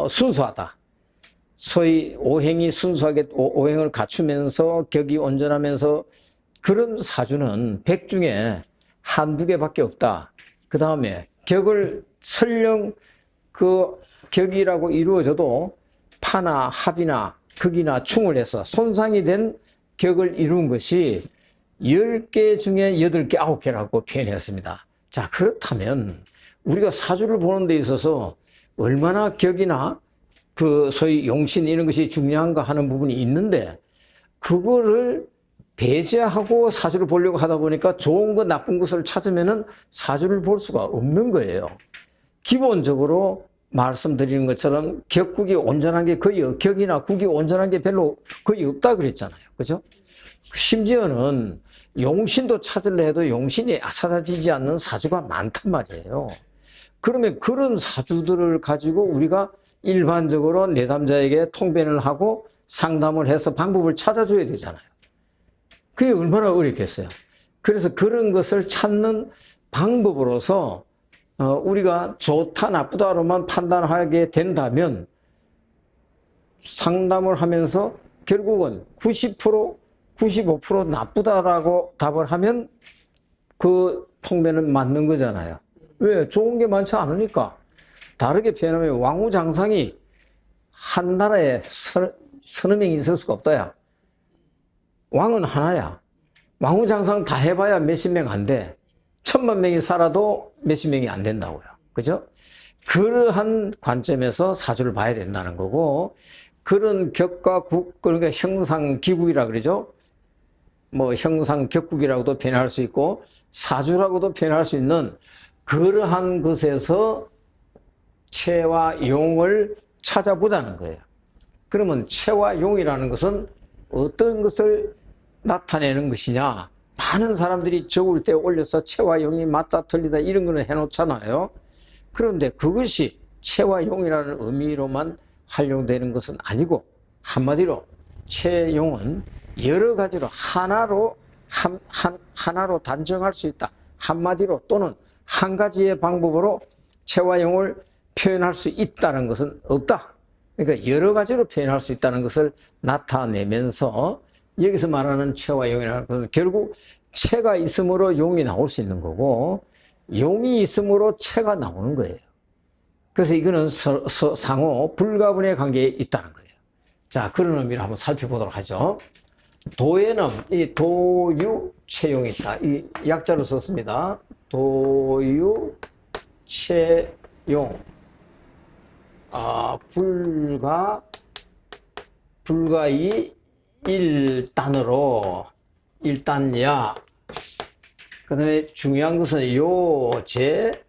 순수하다. 소위 오행이 순수하게 오행을 갖추면서 격이 온전하면서 그런 사주는 100 중에 한두 개밖에 없다. 그 다음에 격을 설령 그 격이라고 이루어져도 파나 합이나 극이나 충을 해서 손상이 된 격을 이룬 것이 10개 중에 8개, 9개라고 표현했습니다. 자, 그렇다면 우리가 사주를 보는 데 있어서 얼마나 격이나 그 소위 용신 이런 것이 중요한가 하는 부분이 있는데 그거를 배제하고 사주를 보려고 하다 보니까 좋은 것 나쁜 것을 찾으면은 사주를 볼 수가 없는 거예요. 기본적으로 말씀드리는 것처럼 격국이 온전한 게 거의 격이나 국이 온전한 게 별로 거의 없다 그랬잖아요. 그죠? 심지어는 용신도 찾으려 해도 용신이 찾아지지 않는 사주가 많단 말이에요. 그러면 그런 사주들을 가지고 우리가 일반적으로 내담자에게 통변을 하고 상담을 해서 방법을 찾아줘야 되잖아요. 그게 얼마나 어렵겠어요. 그래서 그런 것을 찾는 방법으로서 우리가 좋다 나쁘다로만 판단하게 된다면 상담을 하면서 결국은 90%, 95% 나쁘다라고 답을 하면 그 통변은 맞는 거잖아요. 왜? 좋은 게 많지 않으니까. 다르게 표현하면 왕후장상이 한 나라에 서너 명이 있을 수가 없다야. 왕은 하나야. 왕후장상 다 해봐야 몇십 명 안 돼. 1000만 명이 살아도 몇십 명이 안 된다고요. 그죠? 그러한 관점에서 사주를 봐야 된다는 거고, 그런 격과 국, 그러니까 형상기국이라 그러죠. 뭐 형상격국이라고도 표현할 수 있고 사주라고도 표현할 수 있는 그러한 것에서 체와 용을 찾아보자는 거예요. 그러면 체와 용이라는 것은 어떤 것을 나타내는 것이냐. 많은 사람들이 적을 때 올려서 체와 용이 맞다 틀리다 이런 거는 해놓잖아요. 그런데 그것이 체와 용이라는 의미로만 활용되는 것은 아니고 한마디로 체용은 여러 가지로 하나로 단정할 수 있다. 한마디로 또는 한 가지의 방법으로 체와 용을 표현할 수 있다는 것은 없다. 그러니까 여러 가지로 표현할 수 있다는 것을 나타내면서 여기서 말하는 체와 용이라는 것은 결국 체가 있으므로 용이 나올 수 있는 거고 용이 있으므로 체가 나오는 거예요. 그래서 이거는 상호 불가분의 관계에 있다는 거예요. 자, 그런 의미를 한번 살펴보도록 하죠. 도에는 이 도유 체용이 있다. 이 약자로 썼습니다. 도유 체용. 불가이 일단으로 일단야. 그 다음에 중요한 것은 요제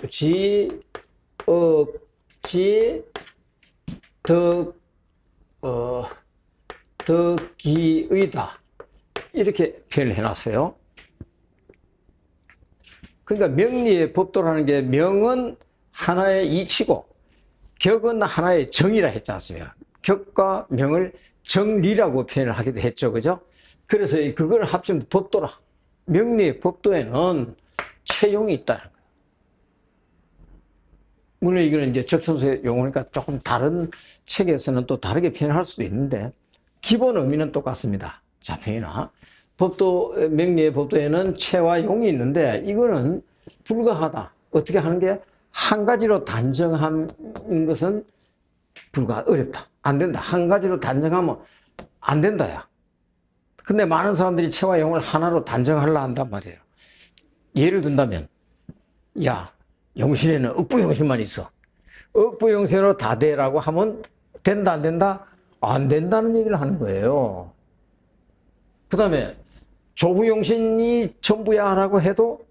부지 억지 덕기의다 이렇게 표현을 해놨어요. 그러니까 명리의 법도라는 게 명은 하나의 이치고 격은 하나의 정이라 했지 않습니까? 격과 명을 정리라고 표현을 하기도 했죠. 그죠? 그래서 그걸 합치면 법도라. 명리의 법도에는 체용이 있다는 거예요. 물론 이거는 이제 적천수의 용어니까 조금 다른 책에서는 또 다르게 표현할 수도 있는데 기본 의미는 똑같습니다. 자평이나 법도, 명리의 법도에는 체와 용이 있는데 이거는 불가하다. 어떻게 하는 게 한 가지로 단정한 것은 어렵다. 안 된다. 한 가지로 단정하면 안 된다야. 근데 많은 사람들이 체와 용을 하나로 단정하려 한단 말이에요. 예를 든다면, 야, 용신에는 억부용신만 있어. 억부용신으로 다 되라고 하면 된다, 안 된다? 안 된다는 얘기를 하는 거예요. 그 다음에 조부용신이 전부야라고 해도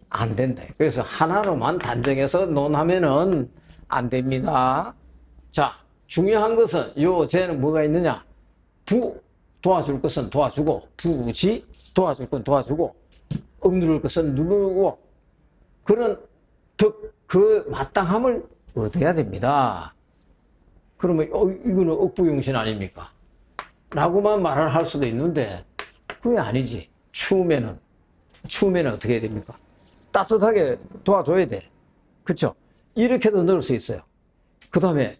안 된다. 그래서 하나로만 단정해서 논하면은 안 됩니다. 자, 중요한 것은 요 쟤는 뭐가 있느냐? 부 도와줄 것은 도와주고 부지 도와줄 건 도와주고 억누를 것은 누르고 그런 그 마땅함을 얻어야 됩니다. 그러면 이거는 억부용신 아닙니까? 라고만 말을 할 수도 있는데 그게 아니지. 추우면은 어떻게 해야 됩니까? 따뜻하게 도와줘야 돼. 그렇죠? 이렇게도 넣을 수 있어요. 그 다음에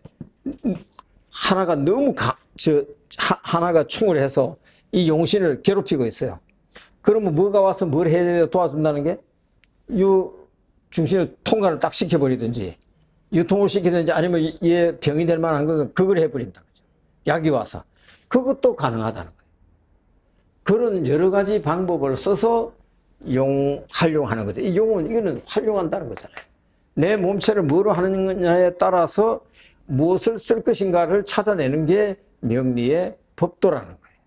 하나가 너무 하나가 충을 해서 이 용신을 괴롭히고 있어요. 그러면 뭐가 와서 뭘 해야 도와준다는 게, 이 중신을 통과를 딱 시켜버리든지, 유통을 시키든지, 아니면 얘 병이 될 만한 것은 그걸 해버린다. 그죠? 약이 와서. 그것도 가능하다는 거예요. 그런 여러 가지 방법을 써서 활용하는 거죠. 이거는 활용한다는 거잖아요. 내 몸체를 뭐로 하느냐에 따라서 무엇을 쓸 것인가를 찾아내는 게 명리의 법도라는 거예요.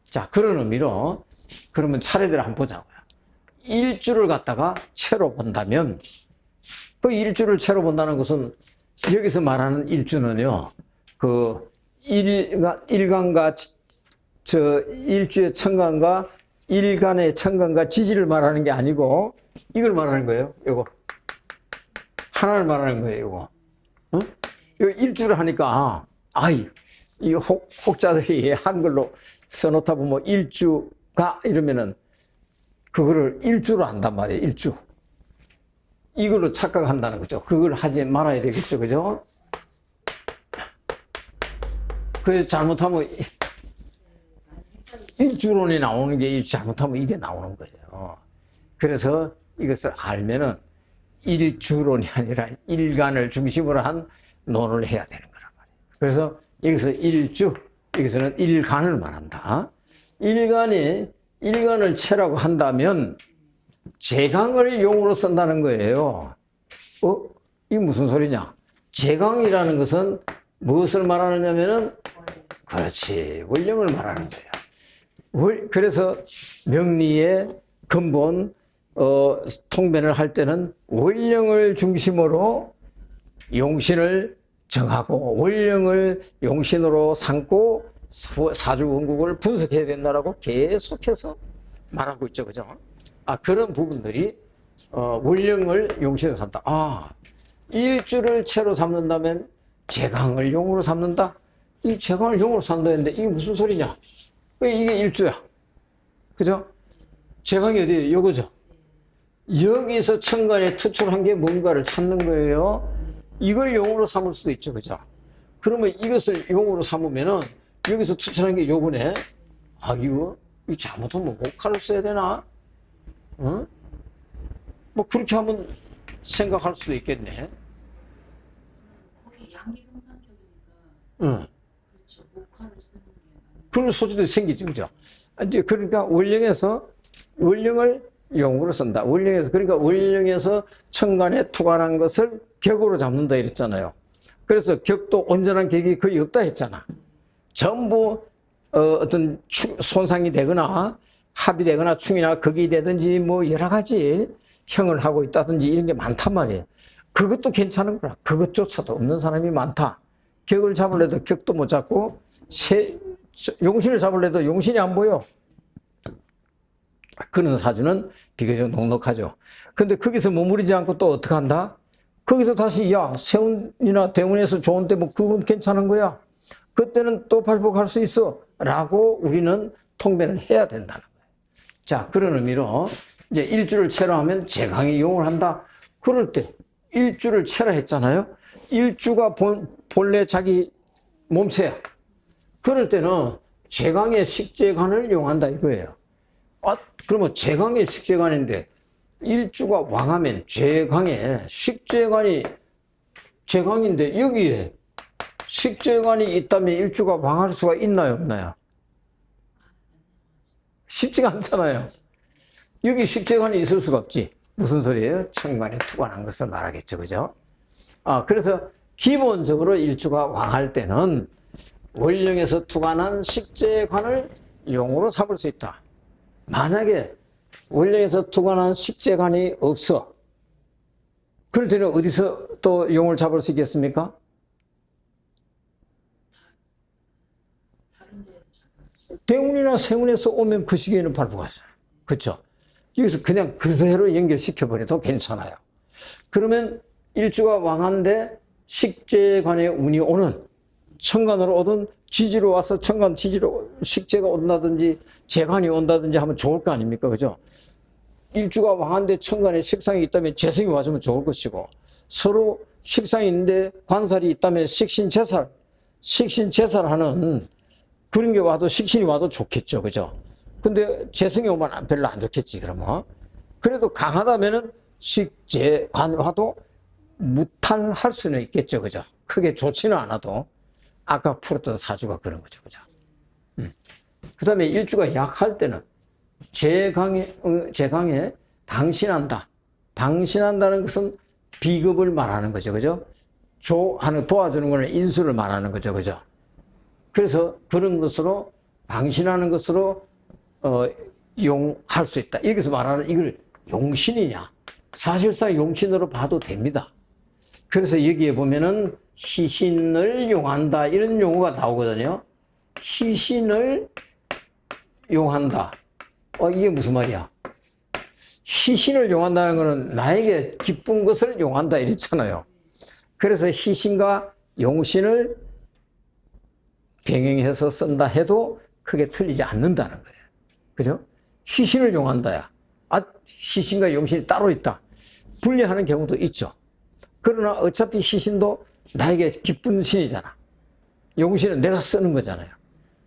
자, 그런 의미로 그러면 차례대로 한번 보자고요. 일주를 갖다가 채로 본다면, 그 일주를 채로 본다는 것은 여기서 말하는 일주는요, 그 일간과 일주의 천간과 일간의 천간과 지지를 말하는 게 아니고 이걸 말하는 거예요. 이거 하나를 말하는 거예요. 이거 이거 일주를 하니까 이 혹자들이 한글로 써놓다 보면 일주가 이러면은 그거를 일주로 한단 말이에요. 일주. 이걸로 착각한다는 거죠. 그걸 하지 말아야 되겠죠. 그죠? 그래서 잘못하면 일주론이 나오는 게 잘못하면 이게 나오는 거예요. 그래서 이것을 알면은 일주론이 아니라 일간을 중심으로 한 논을 해야 되는 거란 말이에요. 그래서 여기서 일주, 여기서는 일간을 말한다. 일간을 채라고 한다면 제강을 용으로 쓴다는 거예요. 이게 무슨 소리냐? 제강이라는 것은 무엇을 말하느냐면은, 그렇지, 원령을 말하는 거예요. 그래서 명리의 근본 통변을 할 때는 원령을 중심으로 용신을 정하고 원령을 용신으로 삼고 사주원국을 분석해야 된다라고 계속해서 말하고 있죠. 그죠? 그런 부분들이 원령을 용신으로 삼다. 일주를 채로 삼는다면 제강을 용으로 삼는다? 이 제강을 용으로 삼는다 했는데 이게 무슨 소리냐? 이게 일주야. 그죠? 제강이 어디에요? 요거죠. 여기서 천간에 투출한 게 뭔가를 찾는 거예요. 이걸 용으로 삼을 수도 있죠. 그죠? 그러면 이것을 용으로 삼으면은 여기서 투출한 게 요거네. 이거 잘못하면 목칼을 써야 되나? 뭐 그렇게 한번 생각할 수도 있겠네. 거의 양기성상격이니까. 그렇죠. 목칼을 쓰는 게 맞는. 그런 소지도 생기죠. 그죠? 이제 그러니까 원령을 용으로 쓴다. 그러니까 원령에서 천간에 투관한 것을 격으로 잡는다 이랬잖아요. 그래서 격도 온전한 격이 거의 없다 했잖아. 전부 어떤 손상이 되거나 합이 되거나 충이나 극이 되든지 뭐 여러 가지 형을 하고 있다든지 이런 게 많단 말이에요. 그것도 괜찮은 거라. 그것조차도 없는 사람이 많다. 격을 잡으려도 격도 못 잡고 용신을 잡으려도 용신이 안 보여. 그런 사주는 비교적 넉넉하죠. 근데 거기서 머무르지 않고 또 어떻게 한다? 거기서 다시 세운이나 대운에서 좋은데 뭐 그건 괜찮은 거야. 그때는 또 발복할 수 있어. 라고 우리는 통변을 해야 된다는 거예요. 자, 그런 의미로 이제 일주를 채로 하면 제강이 용을 한다. 그럴 때 일주를 채로 했잖아요. 일주가 본래 자기 몸체야. 그럴 때는 제강의 식재관을 용한다 이거예요. 그러면 제강의 식재관인데 일주가 왕하면 제강의 식재관이 제강인데 여기에 식재관이 있다면 일주가 왕할 수가 있나요, 없나요? 쉽지가 않잖아요. 여기 식재관이 있을 수가 없지. 무슨 소리예요? 천간에 투관한 것을 말하겠죠. 그죠? 그래서 기본적으로 일주가 왕할 때는 원령에서 투관한 식재관을 용으로 삼을 수 있다. 만약에 원령에서 투관한 식재관이 없어. 그럴 때는 어디서 또 용을 잡을 수 있겠습니까? 다른 데에서 잡아요. 대운이나 세운에서 오면 그 시기에는 발복하죠. 그렇죠? 여기서 그냥 그대로 연결시켜버려도 괜찮아요. 그러면 일주가 왕한데 식재관의 운이 오는, 천간으로 오든 지지로 와서 천간 지지로 식재가 온다든지 재관이 온다든지 하면 좋을 거 아닙니까? 그죠? 일주가 왕한데 천간에 식상이 있다면 재성이 와주면 좋을 것이고, 서로 식상이 있는데 관살이 있다면 식신재살하는 그런 게 와도, 식신이 와도 좋겠죠. 그죠? 근데 재성이 오면 별로 안 좋겠지, 그러면. 그래도 강하다면은 식재관화도 무탈할 수는 있겠죠. 그죠? 크게 좋지는 않아도. 아까 풀었던 사주가 그런 거죠. 그죠? 그 다음에 일주가 약할 때는 재강에 방신한다. 방신한다는 것은 비급을 말하는 거죠. 그죠? 도와주는 거는 인수를 말하는 거죠. 그죠? 그래서 그런 것으로, 방신하는 것으로, 용할 수 있다. 여기서 말하는 이걸 용신이냐? 사실상 용신으로 봐도 됩니다. 그래서 여기에 보면은 희신을 용한다. 이런 용어가 나오거든요. 희신을 용한다. 이게 무슨 말이야? 희신을 용한다는 것은 나에게 기쁜 것을 용한다 이랬잖아요. 그래서 희신과 용신을 병행해서 쓴다 해도 크게 틀리지 않는다는 거예요. 그죠? 희신을 용한다야. 희신과 용신이 따로 있다. 분리하는 경우도 있죠. 그러나 어차피 희신도 나에게 기쁜 신이잖아. 용신은 내가 쓰는 거잖아요.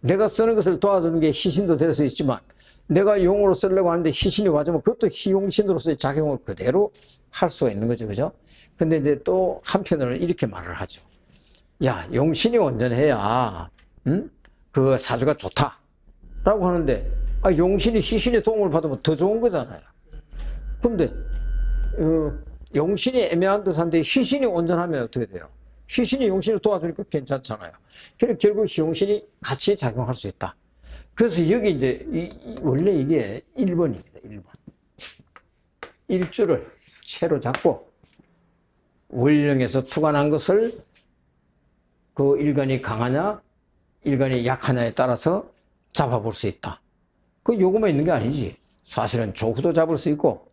내가 쓰는 것을 도와주는 게 희신도 될 수 있지만, 내가 용으로 쓰려고 하는데 희신이 와주면 그것도 희용신으로서의 작용을 그대로 할 수가 있는 거죠. 그죠? 근데 이제 또 한편으로는 이렇게 말을 하죠. 야, 용신이 온전해야, 그 사주가 좋다. 라고 하는데, 용신이 희신의 도움을 받으면 더 좋은 거잖아요. 근데, 용신이 애매한 듯한데 희신이 온전하면 어떻게 돼요? 희신이 용신을 도와주니까 괜찮잖아요. 그래서 결국 용신이 같이 작용할 수 있다. 그래서 여기 이제 원래 이게 1번입니다. 1번. 일주를 채로 잡고 월령에서 투관한 것을 그 일간이 강하냐 일간이 약하냐에 따라서 잡아볼 수 있다. 그 요거만 있는 게 아니지. 사실은 조후도 잡을 수 있고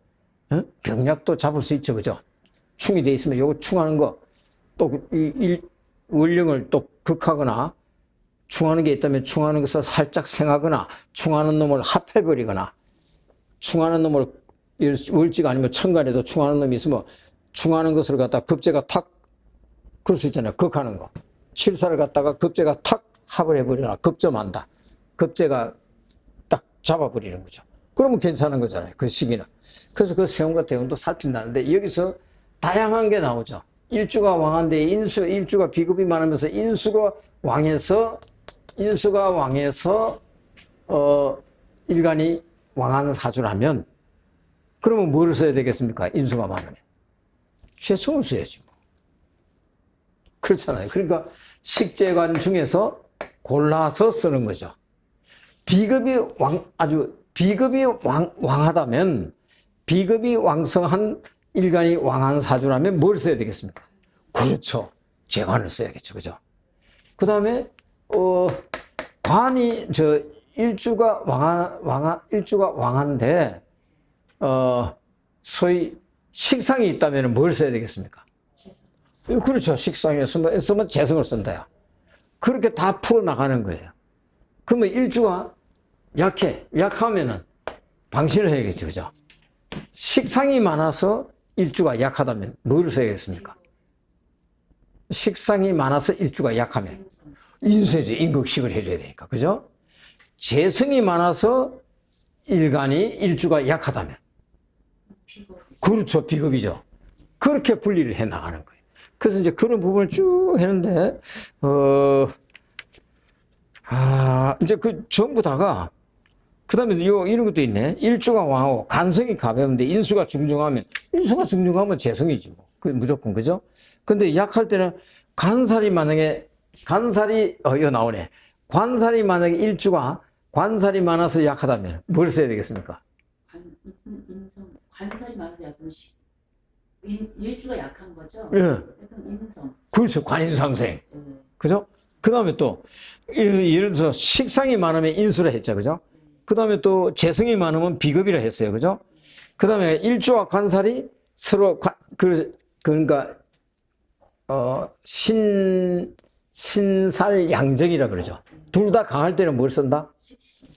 병약도 잡을 수 있죠. 그죠? 충이 돼 있으면 요거 충하는 거, 또 월령을 또 극하거나 충하는 게 있다면 충하는 것을 살짝 생하거나 충하는 놈을 합해버리거나, 충하는 놈을 월지가 아니면 천간에도 충하는 놈이 있으면 충하는 것을 갖다가 급제가 탁, 그럴 수 있잖아요. 극하는 거. 칠사를 갖다가 급제가 탁 합을 해버리거나 급점한다. 급제가 딱 잡아버리는 거죠. 그러면 괜찮은 거잖아요. 그 시기는. 그래서 그 세운과 대운도 살핀다는데 여기서 다양한 게 나오죠. 일주가 왕한데 일주가 비급이 많으면서 인수가 왕해서 일간이 왕하는 사주라면, 그러면 뭐를 써야 되겠습니까? 인수가 많으면 재성을 써야지 뭐. 그렇잖아요. 그러니까 식재관 중에서 골라서 쓰는 거죠. 비급이 왕하다면, 비급이 왕성한 일간이 왕한 사주라면 뭘 써야 되겠습니까? 그렇죠. 재관을 써야겠죠. 그죠? 그 다음에, 일주가 왕한데, 소위 식상이 있다면 뭘 써야 되겠습니까? 재성. 그렇죠. 식상에 쓰면 재성을 쓴다요. 그렇게 다 풀어나가는 거예요. 그러면 일주가 약하면은 방신을 해야겠죠. 그죠? 식상이 많아서 일주가 약하다면 뭘 써야겠습니까? 식상이 많아서 일주가 약하면 인수해줘. 인극식을 해줘야 되니까. 그죠? 재성이 많아서 일주가 약하다면. 그렇죠. 비급이죠. 그렇게 분리를 해 나가는 거예요. 그래서 이제 그런 부분을 쭉 했는데, 이제 그 전부 다가, 그 다음에 이런 것도 있네. 일주가 왕하고 간성이 가벼운데 인수가 중중하면 재성이지 뭐. 그 무조건, 그죠? 근데 약할 때는 관살이 만약에 관살이 많아서 약하다면 뭘 써야 되겠습니까? 관살이 많아서 약하면 일주가 약한 거죠? 예. 약간 인성. 그렇죠. 관인상생. 그죠? 그 다음에 또, 예를 들어서 식상이 많으면 인수라 했죠. 그죠? 그 다음에 또 재성이 많으면 비급이라 했어요. 그죠? 그 다음에 일주와 관살이 서로, 그러니까, 신살양정이라 그러죠. 둘 다 강할 때는 뭘 쓴다?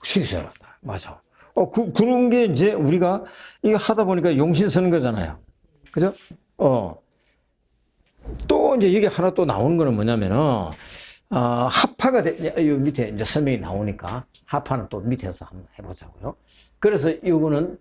식신을 한다. 맞아. 그런 게 이제 우리가 이거 하다 보니까 용신 쓰는 거잖아요. 그죠? 또 이제 이게 하나 또 나오는 거는 뭐냐면은, 합파가, 이 밑에 이제 설명이 나오니까, 합파는 또 밑에서 한번 해보자고요. 그래서 이거는